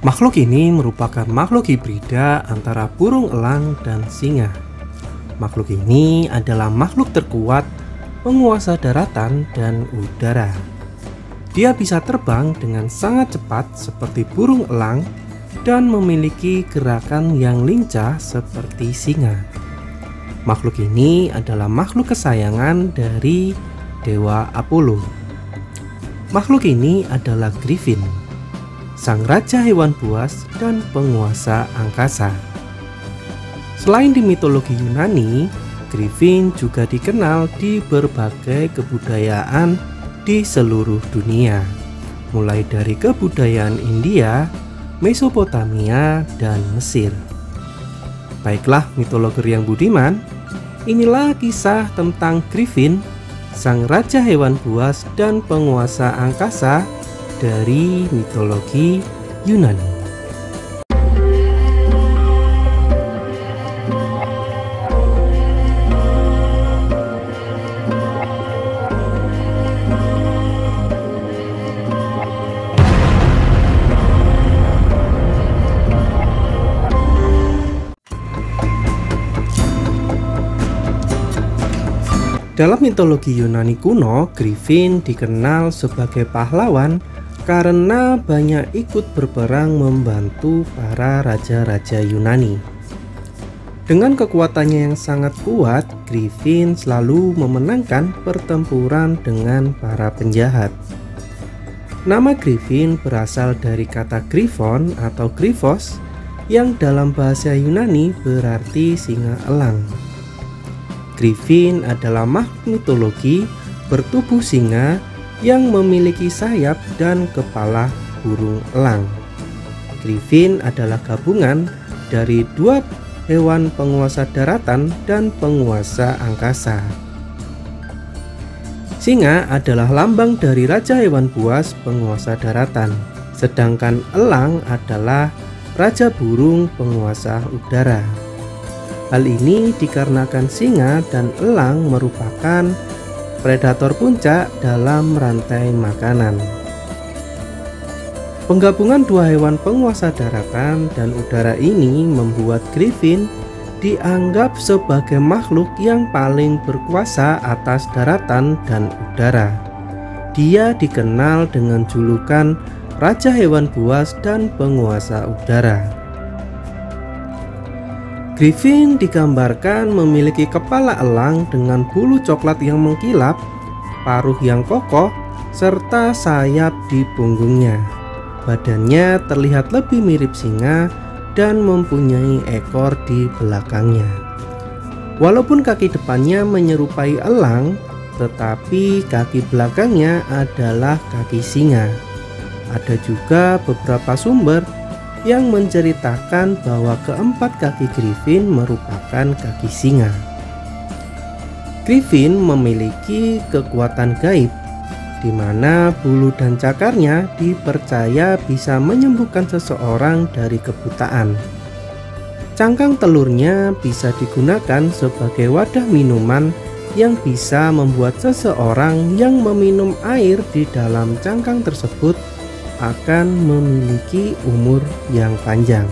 Makhluk ini merupakan makhluk hibrida antara burung elang dan singa. Makhluk ini adalah makhluk terkuat, penguasa daratan dan udara. Dia bisa terbang dengan sangat cepat seperti burung elang dan memiliki gerakan yang lincah seperti singa. Makhluk ini adalah makhluk kesayangan dari Dewa Apollo. Makhluk ini adalah Griffin, sang raja hewan buas dan penguasa angkasa. Selain di mitologi Yunani, Griffin juga dikenal di berbagai kebudayaan di seluruh dunia, mulai dari kebudayaan India, Mesopotamia, dan Mesir. Baiklah mitologer yang budiman, inilah kisah tentang Griffin, sang raja hewan buas dan penguasa angkasa dari mitologi Yunani. Dalam mitologi Yunani kuno, Griffin dikenal sebagai pahlawan karena banyak ikut berperang membantu para raja-raja Yunani. Dengan kekuatannya yang sangat kuat, Griffin selalu memenangkan pertempuran dengan para penjahat. Nama Griffin berasal dari kata Griffon atau Griffos yang dalam bahasa Yunani berarti singa elang. Griffin adalah makhluk mitologi bertubuh singa yang memiliki sayap dan kepala burung elang. Griffin adalah gabungan dari dua hewan penguasa daratan dan penguasa angkasa. Singa adalah lambang dari raja hewan buas penguasa daratan, sedangkan elang adalah raja burung penguasa udara. Hal ini dikarenakan singa dan elang merupakan predator puncak dalam rantai makanan. Penggabungan dua hewan penguasa daratan dan udara ini membuat Griffin dianggap sebagai makhluk yang paling berkuasa atas daratan dan udara. Dia dikenal dengan julukan Raja Hewan Buas dan Penguasa Udara. Griffin digambarkan memiliki kepala elang dengan bulu coklat yang mengkilap, paruh yang kokoh, serta sayap di punggungnya. Badannya terlihat lebih mirip singa dan mempunyai ekor di belakangnya. Walaupun kaki depannya menyerupai elang, tetapi kaki belakangnya adalah kaki singa. Ada juga beberapa sumber yang menceritakan bahwa keempat kaki Griffin merupakan kaki singa. Griffin memiliki kekuatan gaib, di mana bulu dan cakarnya dipercaya bisa menyembuhkan seseorang dari kebutaan. Cangkang telurnya bisa digunakan sebagai wadah minuman yang bisa membuat seseorang yang meminum air di dalam cangkang tersebut akan memiliki umur yang panjang.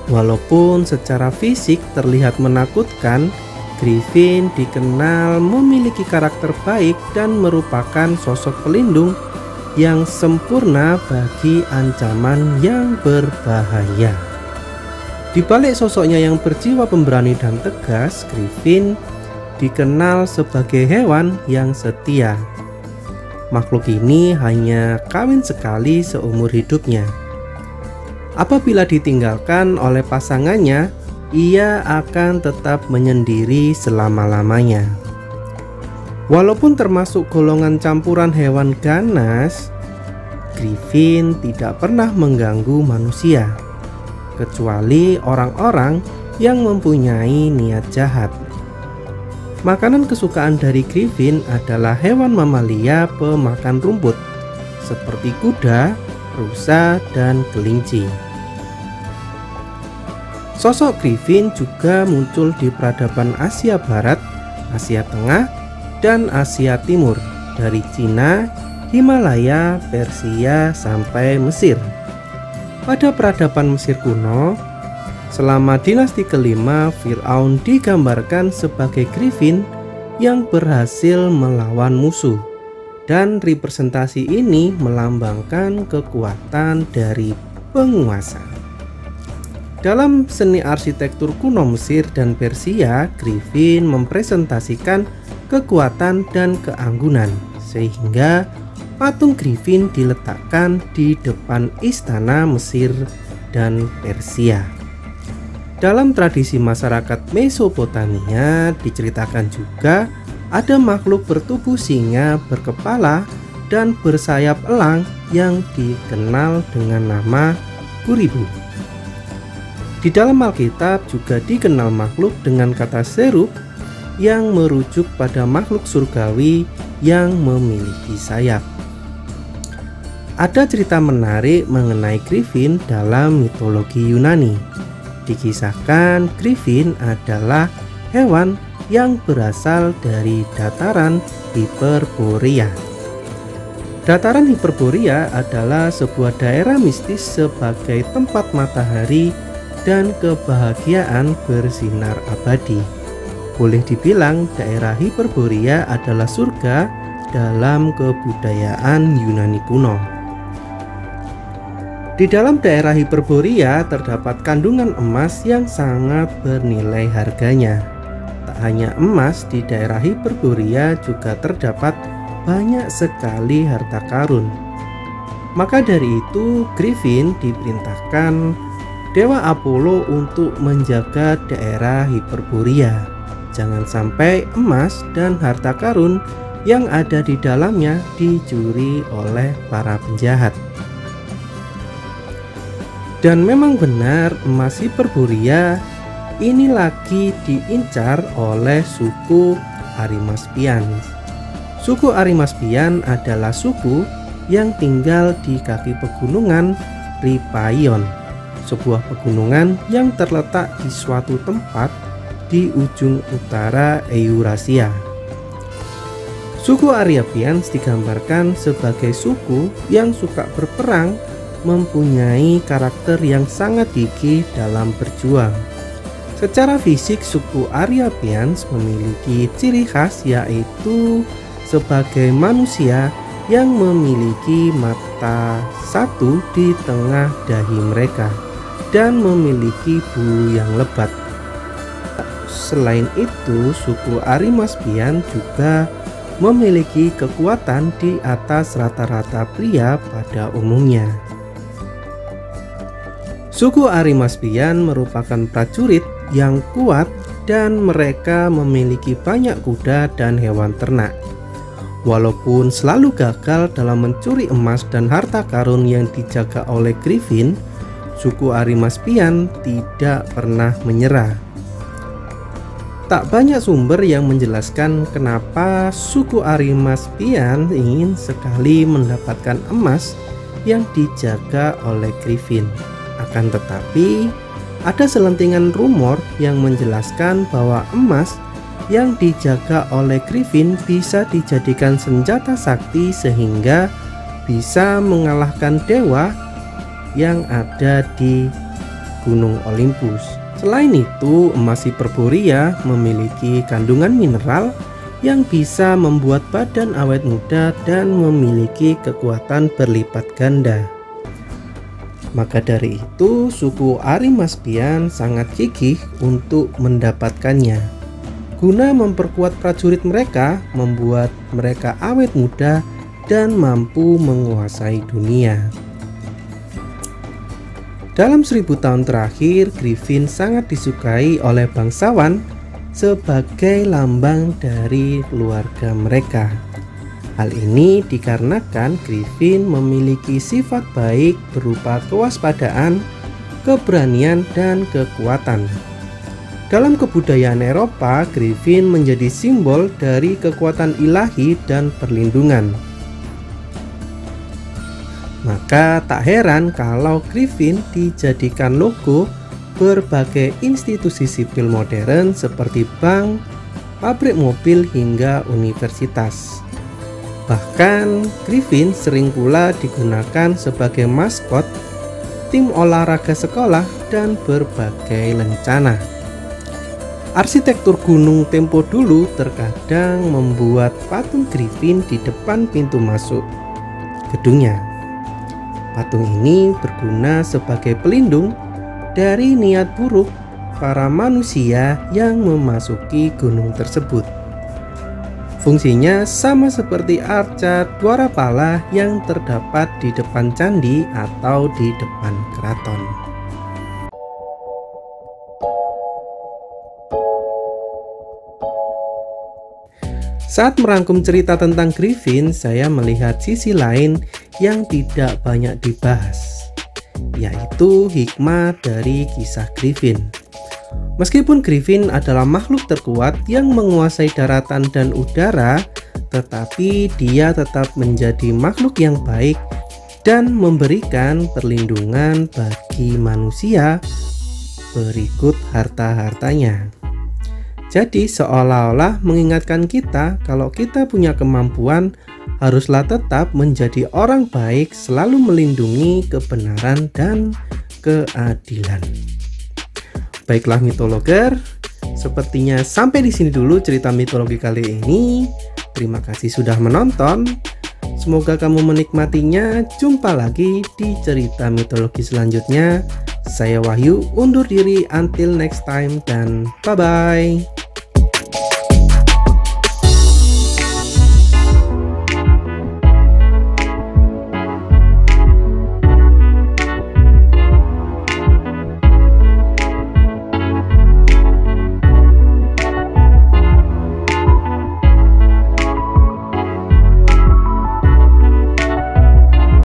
Walaupun secara fisik terlihat menakutkan, Griffin dikenal memiliki karakter baik dan merupakan sosok pelindung yang sempurna bagi ancaman yang berbahaya. Di balik sosoknya yang berjiwa pemberani dan tegas, Griffin dikenal sebagai hewan yang setia. Makhluk ini hanya kawin sekali seumur hidupnya. Apabila ditinggalkan oleh pasangannya, ia akan tetap menyendiri selama-lamanya. Walaupun termasuk golongan campuran hewan ganas, Griffin tidak pernah mengganggu manusia, kecuali orang-orang yang mempunyai niat jahat. Makanan kesukaan dari Griffin adalah hewan mamalia pemakan rumput seperti kuda, rusa, dan kelinci. Sosok Griffin juga muncul di peradaban Asia Barat, Asia Tengah, dan Asia Timur, dari Cina, Himalaya, Persia, sampai Mesir. Pada peradaban Mesir kuno, selama dinasti kelima, Firaun digambarkan sebagai griffin yang berhasil melawan musuh, dan representasi ini melambangkan kekuatan dari penguasa. Dalam seni arsitektur kuno Mesir dan Persia, griffin mempresentasikan kekuatan dan keanggunan, sehingga patung griffin diletakkan di depan istana Mesir dan Persia. Dalam tradisi masyarakat Mesopotamia diceritakan juga ada makhluk bertubuh singa, berkepala, dan bersayap elang yang dikenal dengan nama Kuribu. Di dalam Alkitab juga dikenal makhluk dengan kata seruf yang merujuk pada makhluk surgawi yang memiliki sayap. Ada cerita menarik mengenai griffin dalam mitologi Yunani. Dikisahkan griffin adalah hewan yang berasal dari dataran Hiperborea. Dataran Hiperborea adalah sebuah daerah mistis sebagai tempat matahari dan kebahagiaan bersinar abadi. Boleh dibilang daerah Hiperborea adalah surga dalam kebudayaan Yunani kuno. Di dalam daerah Hiperborea terdapat kandungan emas yang sangat bernilai harganya. Tak hanya emas, di daerah Hiperborea juga terdapat banyak sekali harta karun. Maka dari itu, griffin diperintahkan Dewa Apollo untuk menjaga daerah Hiperborea. Jangan sampai emas dan harta karun yang ada di dalamnya dicuri oleh para penjahat. Dan memang benar, emas Hiperborea ini lagi diincar oleh suku Arimaspian. Suku Arimaspian adalah suku yang tinggal di kaki pegunungan Riparion, sebuah pegunungan yang terletak di suatu tempat di ujung utara Eurasia. Suku Ariapians digambarkan sebagai suku yang suka berperang, mempunyai karakter yang sangat gigih dalam berjuang. Secara fisik, suku Ariapians memiliki ciri khas, yaitu sebagai manusia yang memiliki mata satu di tengah dahi mereka dan memiliki bulu yang lebat. Selain itu, suku Arimaspian juga memiliki kekuatan di atas rata-rata pria pada umumnya. Suku Arimaspian merupakan prajurit yang kuat dan mereka memiliki banyak kuda dan hewan ternak. Walaupun selalu gagal dalam mencuri emas dan harta karun yang dijaga oleh griffin, suku Arimaspian tidak pernah menyerah. Tak banyak sumber yang menjelaskan kenapa suku Arimaspian ingin sekali mendapatkan emas yang dijaga oleh griffin. Akan tetapi, ada selentingan rumor yang menjelaskan bahwa emas yang dijaga oleh griffin bisa dijadikan senjata sakti sehingga bisa mengalahkan dewa yang ada di Gunung Olympus. Selain itu, emas Hiperborea memiliki kandungan mineral yang bisa membuat badan awet muda dan memiliki kekuatan berlipat ganda. Maka dari itu, suku Arimaspian sangat gigih untuk mendapatkannya. Guna memperkuat prajurit mereka, membuat mereka awet muda dan mampu menguasai dunia. Dalam 1000 tahun terakhir, griffin sangat disukai oleh bangsawan sebagai lambang dari keluarga mereka. Hal ini dikarenakan griffin memiliki sifat baik berupa kewaspadaan, keberanian, dan kekuatan. Dalam kebudayaan Eropa, griffin menjadi simbol dari kekuatan ilahi dan perlindungan. Maka tak heran kalau griffin dijadikan logo berbagai institusi sipil modern seperti bank, pabrik mobil, hingga universitas. Bahkan griffin sering pula digunakan sebagai maskot tim olahraga sekolah, dan berbagai lencana. Arsitektur gunung tempo dulu terkadang membuat patung Griffin di depan pintu masuk gedungnya. Patung ini berguna sebagai pelindung dari niat buruk para manusia yang memasuki gunung tersebut. Fungsinya sama seperti arca Dwarapala yang terdapat di depan candi atau di depan keraton. Saat merangkum cerita tentang Griffin, saya melihat sisi lain yang tidak banyak dibahas, yaitu hikmah dari kisah Griffin. Meskipun Griffin adalah makhluk terkuat yang menguasai daratan dan udara, tetapi dia tetap menjadi makhluk yang baik dan memberikan perlindungan bagi manusia berikut harta-hartanya. Jadi seolah-olah mengingatkan kita kalau kita punya kemampuan, haruslah tetap menjadi orang baik, selalu melindungi kebenaran dan keadilan. Baiklah mitologer, sepertinya sampai di sini dulu cerita mitologi kali ini. Terima kasih sudah menonton. Semoga kamu menikmatinya. Jumpa lagi di cerita mitologi selanjutnya. Saya Wahyu undur diri until next time dan bye-bye.